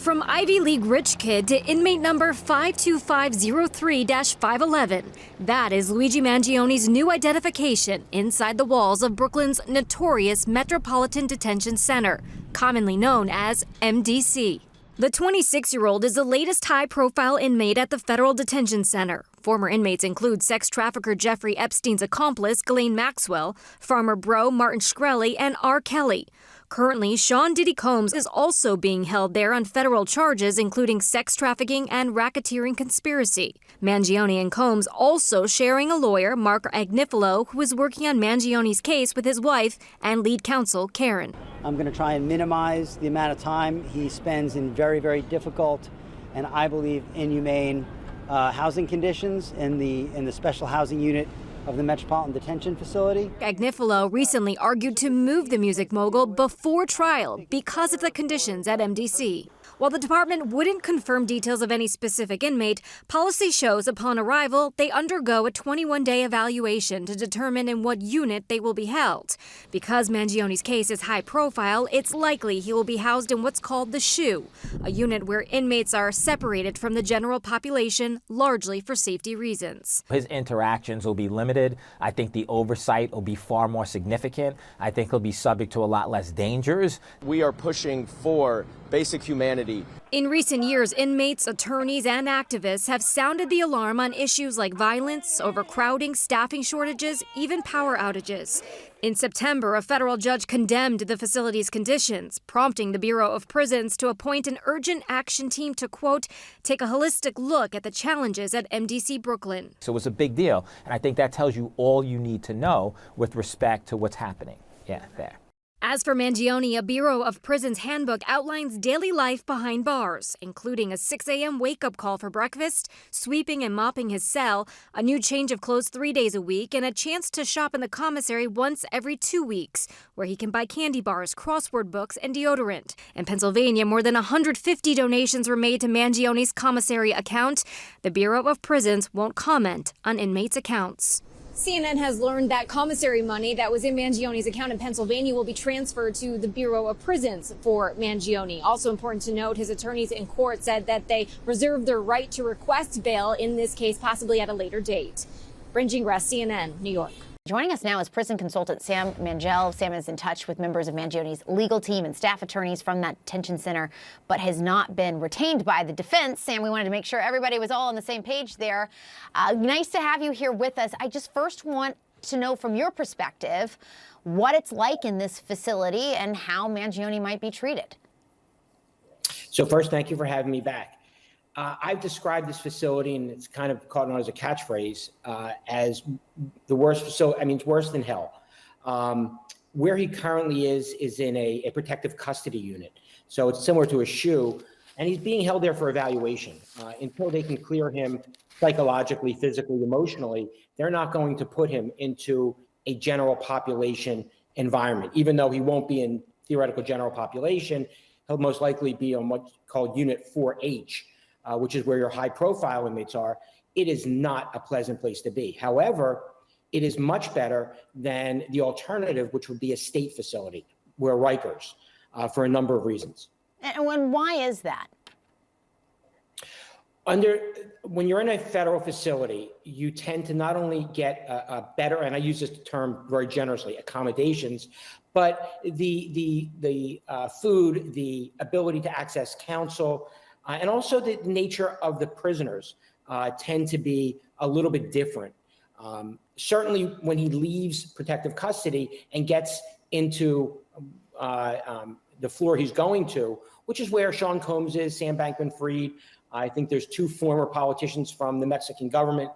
From Ivy League rich kid to inmate number 52503-511, that is Luigi Mangione's new identification inside the walls of Brooklyn's notorious Metropolitan Detention Center, commonly known as MDC. The 26-year-old is the latest high-profile inmate at the Federal Detention Center. Former inmates include sex trafficker Jeffrey Epstein's accomplice, Ghislaine Maxwell, farmer bro Martin Shkreli, and R. Kelly. Currently, Sean Diddy Combs is also being held there on federal charges, including sex trafficking and racketeering conspiracy. Mangione and Combs also sharing a lawyer, Mark Agnifilo, who is working on Mangione's case with his wife and lead counsel, Karen. I'm going to try and minimize the amount of time he spends in very, very difficult and I believe inhumane housing conditions in the special housing unit of the Metropolitan Detention Facility. Agnifilo recently argued to move the music mogul before trial because of the conditions at MDC. While the department wouldn't confirm details of any specific inmate, policy shows upon arrival they undergo a 21-day evaluation to determine in what unit they will be held. Because Mangione's case is high profile, it's likely he will be housed in what's called the SHU, a unit where inmates are separated from the general population, largely for safety reasons. His interactions will be limited. I think the oversight will be far more significant. I think he'll be subject to a lot less dangers. We are pushing for basic humanity. In recent years, inmates, attorneys, and activists have sounded the alarm on issues like violence, overcrowding, staffing shortages, even power outages. In September, a federal judge condemned the facility's conditions, prompting the Bureau of Prisons to appoint an urgent action team to, quote, take a holistic look at the challenges at MDC Brooklyn. So it was a big deal, and I think that tells you all you need to know with respect to what's happening. Yeah, there. As for Mangione, a Bureau of Prisons handbook outlines daily life behind bars, including a 6 a.m. wake-up call for breakfast, sweeping and mopping his cell, a new change of clothes 3 days a week, and a chance to shop in the commissary once every 2 weeks, where he can buy candy bars, crossword books, and deodorant. In Pennsylvania, more than 150 donations were made to Mangione's commissary account. The Bureau of Prisons won't comment on inmates' accounts. CNN has learned that commissary money that was in Mangione's account in Pennsylvania will be transferred to the Bureau of Prisons for Mangione. Also important to note, his attorneys in court said that they reserve their right to request bail in this case, possibly at a later date. Brynn Gingras, CNN, New York. Joining us now is prison consultant Sam Mangel. Sam is in touch with members of Mangione's legal team and staff attorneys from that detention center, but has not been retained by the defense. Sam, we wanted to make sure everybody was all on the same page there. Nice to have you here with us. I just first want to know from your perspective what it's like in this facility and how Mangione might be treated. So first, thank you for having me back. I've described this facility, and it's kind of caught on as a catchphrase, as the worst facility. I mean, it's worse than hell. Where he currently is in a protective custody unit. So it's similar to a SHU, and he's being held there for evaluation. Until they can clear him psychologically, physically, emotionally, they're not going to put him into a general population environment. Even though he won't be in theoretical general population, he'll most likely be on what's called Unit 4H. Which is where your high-profile inmates are. It is not a pleasant place to be. However, it is much better than the alternative, which would be a state facility, where Rikers, for a number of reasons. And why is that? When you're in a federal facility, you tend to not only get a better, and I use this term very generously, accommodations, but the food, the ability to access counsel, and also the nature of the prisoners tend to be a little bit different. Certainly when he leaves protective custody and gets into the floor he's going to, which is where Sean Combs is, Sam Bankman-Fried. I think there's 2 former politicians from the Mexican government.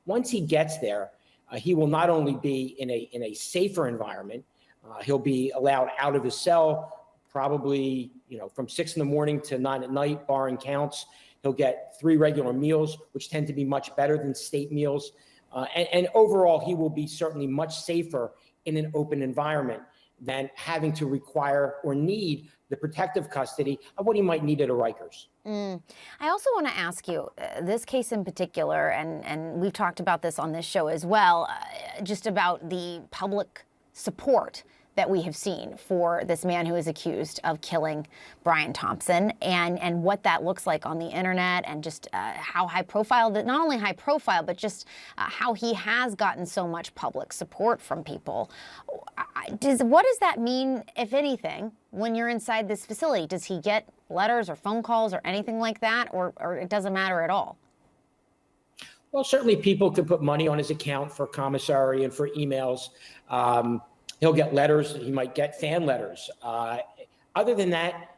Once he gets there, he will not only be in a safer environment, he'll be allowed out of his cell, probably, from 6 in the morning to 9 at night, barring counts. He'll get 3 regular meals, which tend to be much better than state meals. And overall, he will be certainly much safer in an open environment than having to require or need the protective custody of what he might need at a Rikers. I also want to ask you, this case in particular, and we've talked about this on this show as well, just about the public support that we have seen for this man who is accused of killing Brian Thompson, and what that looks like on the internet, and just how high profile, that not only high profile, but just how he has gotten so much public support from people. What does that mean, if anything, when you're inside this facility? Does he get letters or phone calls or anything like that, or it doesn't matter at all? Well, certainly people could put money on his account for commissary and for emails. He'll get letters. He might get fan letters. Other than that,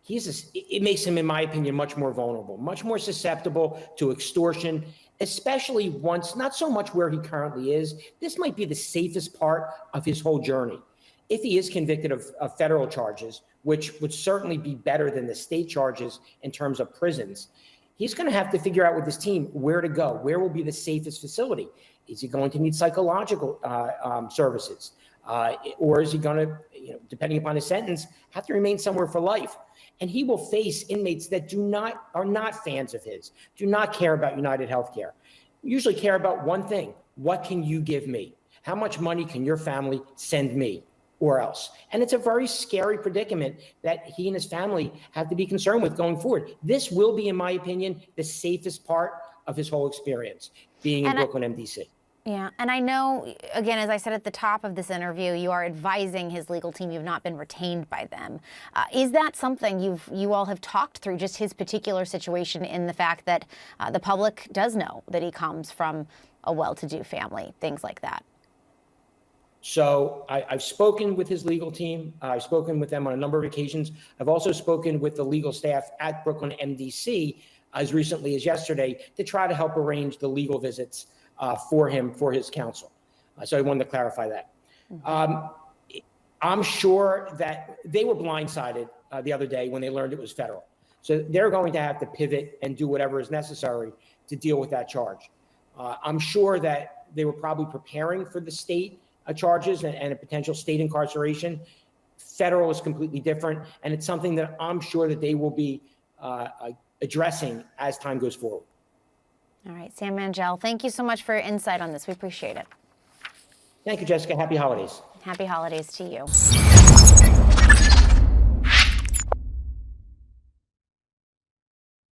it makes him, in my opinion, much more vulnerable, much more susceptible to extortion, especially once, not so much where he currently is. This might be the safest part of his whole journey. If he is convicted of federal charges, which would certainly be better than the state charges in terms of prisons, he's going to have to figure out with his team where to go, where will be the safest facility. Is he going to need psychological services? Or is he going to, depending upon his sentence, have to remain somewhere for life? And he will face inmates that are not fans of his, do not care about UnitedHealthCare, usually care about one thing: what can you give me? How much money can your family send me, or else? And it's a very scary predicament that he and his family have to be concerned with going forward. This will be, in my opinion, the safest part of his whole experience, being in Brooklyn, MDC. Yeah, and I know, again, as I said at the top of this interview, you are advising his legal team. You've not been retained by them. Is that something you all have talked through, just his particular situation, in the fact that the public does know that he comes from a well-to-do family, things like that? So I've spoken with his legal team. I've spoken with them on a number of occasions. I've also spoken with the legal staff at Brooklyn MDC as recently as yesterday to try to help arrange the legal visits for him, for his counsel. So I wanted to clarify that. I'm sure that they were blindsided the other day when they learned it was federal. So they're going to have to pivot and do whatever is necessary to deal with that charge. I'm sure that they were probably preparing for the state charges and a potential state incarceration. Federal is completely different, and it's something that I'm sure that they will be addressing as time goes forward. All right, Sam Mangione, thank you so much for your insight on this. We appreciate it. Thank you, Jessica. Happy holidays. Happy holidays to you.